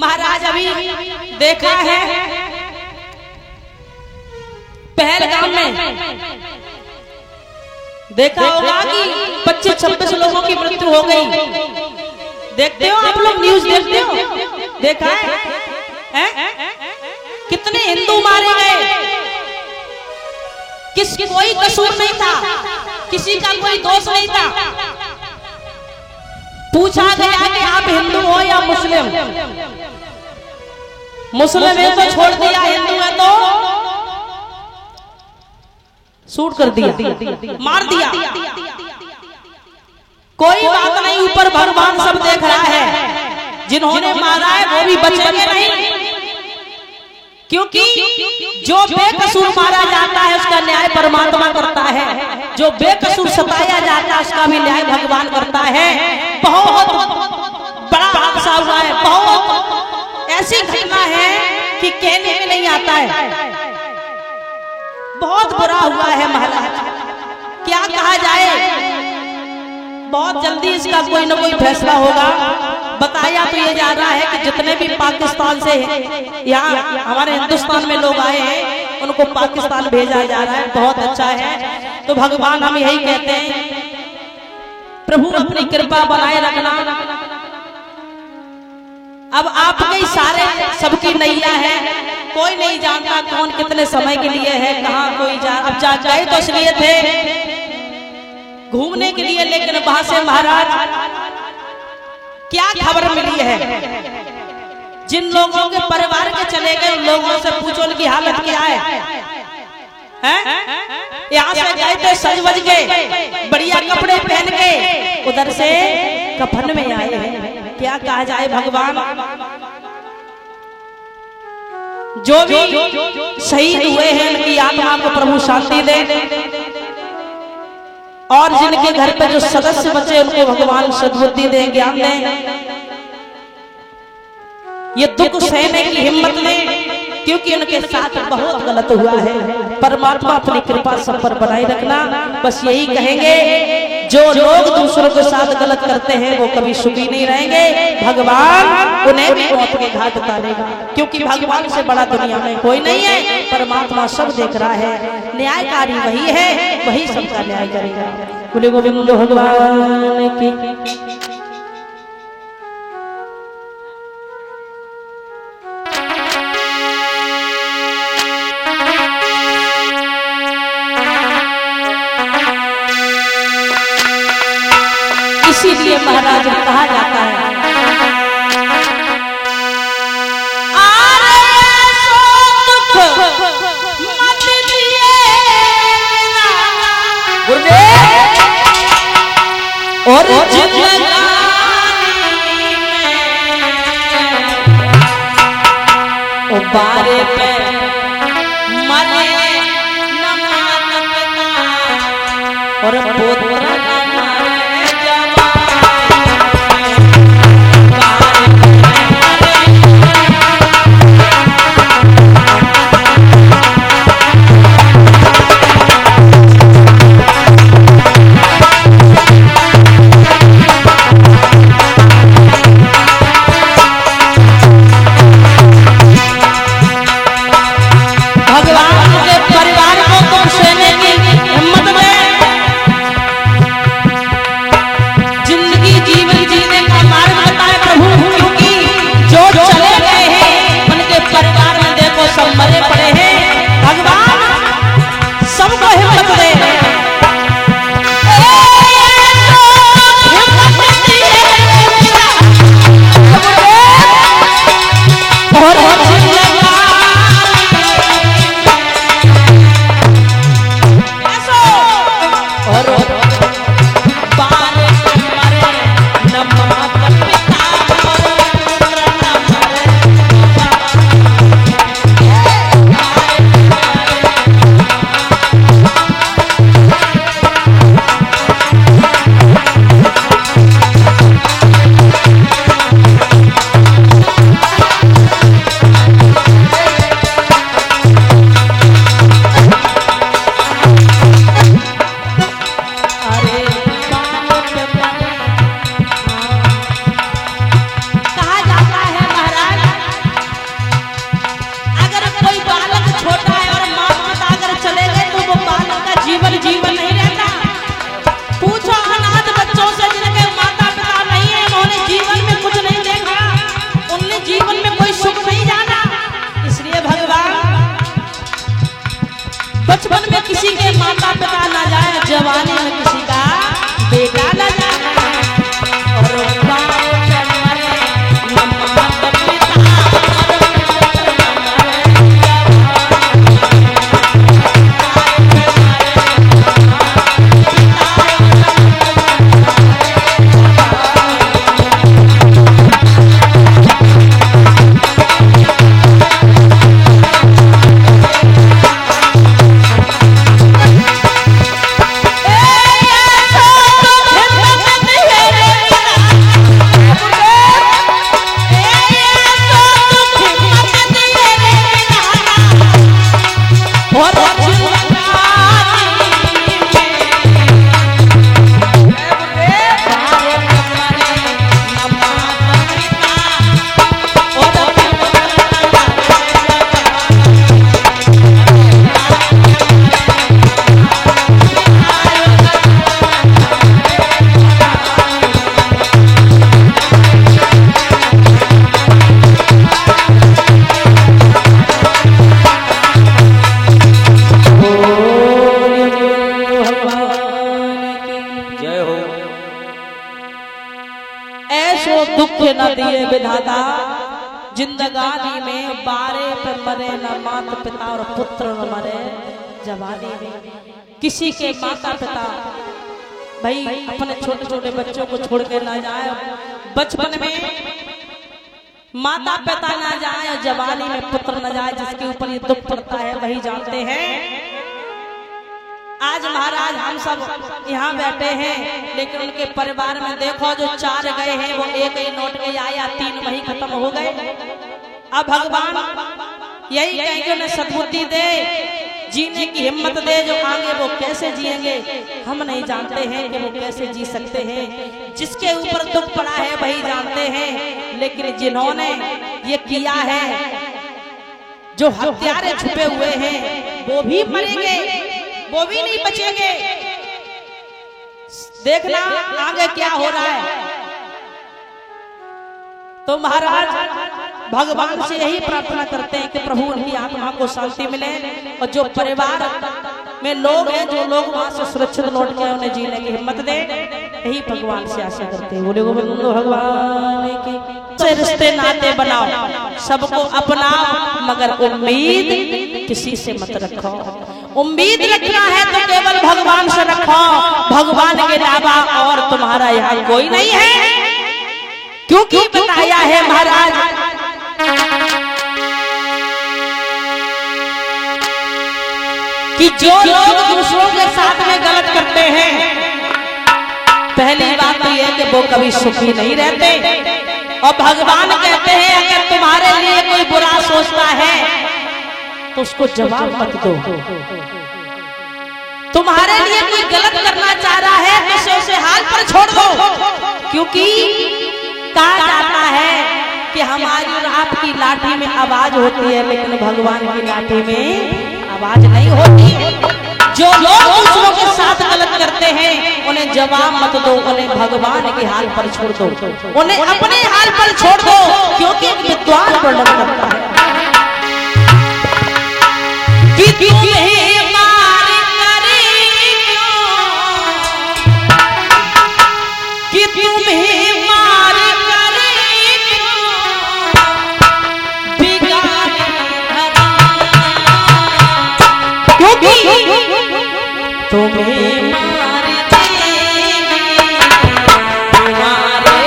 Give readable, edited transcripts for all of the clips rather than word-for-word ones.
महाराज अभी देखा है पहलगाम में देखा होगा कि 25-26 लोगों की मृत्यु हो गई। देखते हो आप लोग न्यूज देखते हो? देखा है? कितने हिंदू मारे गए, कोई कसूर नहीं था, किसी का कोई दोष नहीं था। पूछा गया कि आप हिंदू हो या मुस्लिम? मुस्लिम है तो छोड़ दिया, हिंदू है तो शूट कर दिया, मार दिया। कोई बात नहीं, ऊपर भगवान सब देख रहा है। जिन्होंने मारा है वो भी बचेंगे नहीं, क्योंकि जो बेकसूर मारा जाता है उसका न्याय परमात्मा करता है, जो बेकसूर सताया जाता है उसका भी न्याय भगवान करता है। बहुत बड़ा हादसा हुआ है, बहुत ऐसी घटना है कि कहने में नहीं आता है। बहुत बुरा हुआ है महाराज, क्या कहा जाए। बहुत जल्दी इसका कोई ना कोई फैसला होगा। बताया तो ये जा रहा है कि जितने भी पाकिस्तान से यहाँ हमारे हिंदुस्तान में लोग आए हैं उनको पाकिस्तान भेजा जा रहा है। बहुत अच्छा है। तो भगवान हम यही कहते हैं, प्रभु अपनी कृपा बनाए रखना। अब आपके ही सारे सबकी नैया है, कोई नहीं जानता कौन कितने समय के लिए है, कहाँ कोई जा। अब जाए तो इसलिए थे घूमने के लिए, लेकिन वहां से महाराज क्या खबर मिली है। जिन लोगों के परिवार के चले गए उन लोगों से पूछो उनकी हालत क्या है? यहाँ से गए थे सज बज के, बढ़िया कपड़े पहन के, उधर से कफन में आए हैं। क्या कहा जाए भगवान। जो भी शहीद हुए हैं उनकी आत्मा को प्रभु शांति दे, और जिनके घर पे जो सदस्य बचे उनको भगवान सद्बुद्धि दे, ज्ञान दे, ये दुख सहने की हिम्मत ले, क्योंकि उनके साथ बहुत गलत हुआ है। परमात्मा अपनी कृपा सब पर बनाए रखना। बस यही कहेंगे, जो लोग दूसरों के साथ गलत करते हैं वो कभी सुखी नहीं रहेंगे। भगवान उन्हें भी मौत के घाट उतारेगा, क्योंकि भगवान से बड़ा दुनिया में कोई नहीं है। परमात्मा सब देख रहा है, न्यायकारी वही है, वही सबका न्याय करेगा। बोले गोविंद भगवान की। इसीलिए महाराज कहा जाता है, और बारे पे मरे न माता पिता और पुत्र माता पिता न जाए, जवानी में किसी का बेटा न जाए। और पाँव पे मरे न माता पिता, दुख न दिए विधाता, जिंदगानी में बारे पे मरे न माता पिता और पुत्र न मरे जवानी में। किसी के माता पिता भाई अपने छोटे छोटे बच्चों को छोड़ के ना जाए, बचपन में माता पिता ना जाए, जवानी में पुत्र न जाए, जिसके ऊपर ये दुख पड़ता है वही जानते हैं। आज महाराज हम सब यहाँ बैठे हैं, लेकिन उनके परिवार में देखो जो 4 गए हैं वो एक ही नोट के आया, 3 वही खत्म हो गए। अब भगवान यही कहेंगे उन्हें सद्बुद्धि दे, जीने की हिम्मत दे, जो आगे वो कैसे जिएंगे हम नहीं जानते हैं कि वो कैसे जी सकते हैं। जिसके ऊपर दुख पड़ा है वही जानते हैं, लेकिन जिन्होंने ये किया है, जो हत्यारे छुपे हुए हैं वो भी मरेंगे, वो भी नहीं बचेंगे। देखना आगे क्या हो रहा है। तो महाराज भगवान से यही प्रार्थना करते हैं कि प्रभु उनकी आत्मा को शांति मिले, और जो परिवार में लोग हैं, जो लोग वहां से सुरक्षित लौट के उन्हें जीने की हिम्मत दे, यही भगवान से आशा करते हैं। बोले गोविंद भगवान की। से रिश्ते नाते बनाओ, सबको अपनाओ, मगर उम्मीद किसी से मत रखो। उम्मीद रखना है तो केवल भगवान से रखो, भगवान के अलावा और तुम्हारा यहाँ कोई नहीं है। क्योंकि बताया है महाराज कि जो लोग दूसरों के साथ में गलत करते हैं, पहली बात तो यह कि वो कभी सुखी नहीं रहते। और भगवान कहते हैं अगर तुम्हारे लिए कोई बुरा सोचता है तो उसको जवाब मत दो। तुम्हारे लिए कोई गलत करना चाह रहा है तो उसे हाल पर छोड़ दो। क्योंकि कहा जाता है कि हमारी और आपकी लाठी में आवाज होती है, लेकिन भगवान की लाठी में आवाज नहीं होती। जो लोग दूसरों के साथ गलत करते हैं उन्हें जवाब मत दो, उन्हें भगवान के हाल पर छोड़ दो, उन्हें अपने हाल पर छोड़ दो। क्योंकि एक विद्वान वर्णन करता है कि तुम्हें मार करे कि तुम्हें मार करे बिगाड़े क्योंकि तुम्हें मार देंगे तुम्हारे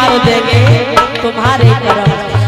तुम्हें तुम्हारे कर्म।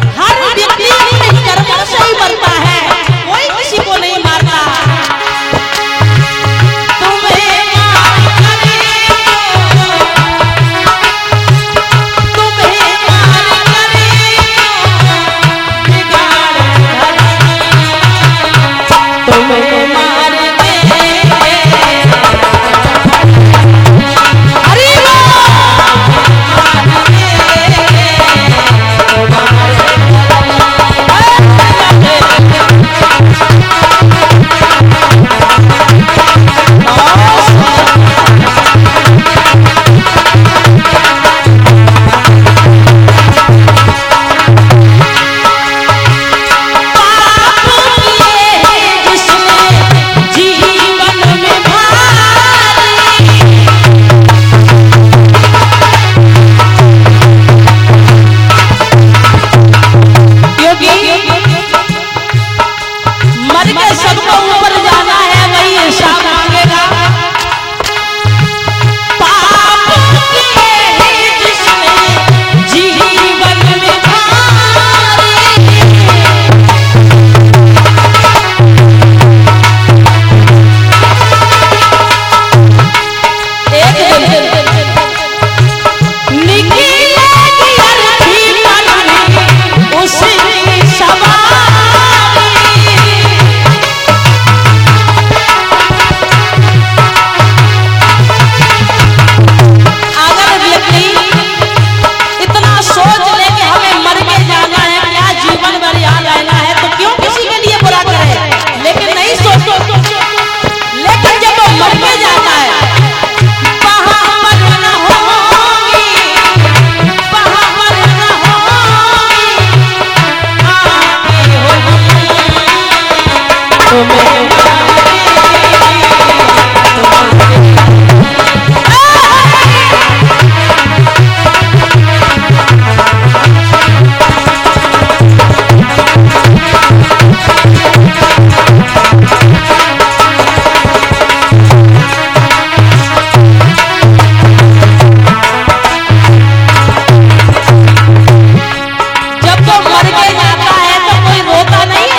के जाता है तो कोई रोता नहीं।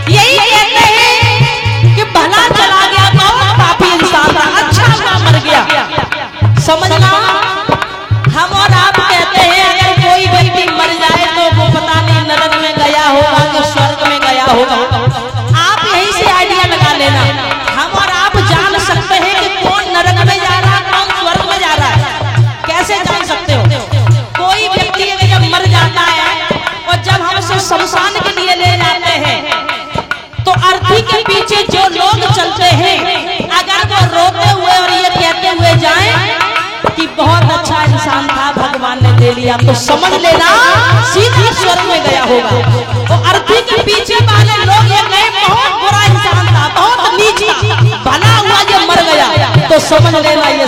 यही कहते हैं कि भला चला गया तो पापी इंसान था, अच्छा था मर गया। समझना, हम और आप कहते हैं अगर कोई व्यक्ति मर जाए तो वो पता नहीं नरक में गया होगा कि स्वर्ग में गया होगा। आप यहीं से आइडिया लगा लेना। हम और आप जान सकते हैं कि कौन नरक में जा रहा है, कौन स्वर्ग में जा रहा है। कैसे जान सकते हो? कोई व्यक्ति अगर जब मर जाता है और जब हम उसे शमशान के लिए ले जाते हैं तो अर्थी के पीछे जो लोग चलते हैं अगर वो रोते हुए और ये कहते हुए जाएं कि बहुत अच्छा इंसान था, भगवान ने दे लिया, तो समझ लेना सीधा स्वर्ग में गया होगा। तो अर्थी के पीछे वाले लोग ये कहे बहुत बुरा इंसान था, बहुत नीची, भला हुआ ये मर गया, तो समझ लेना ये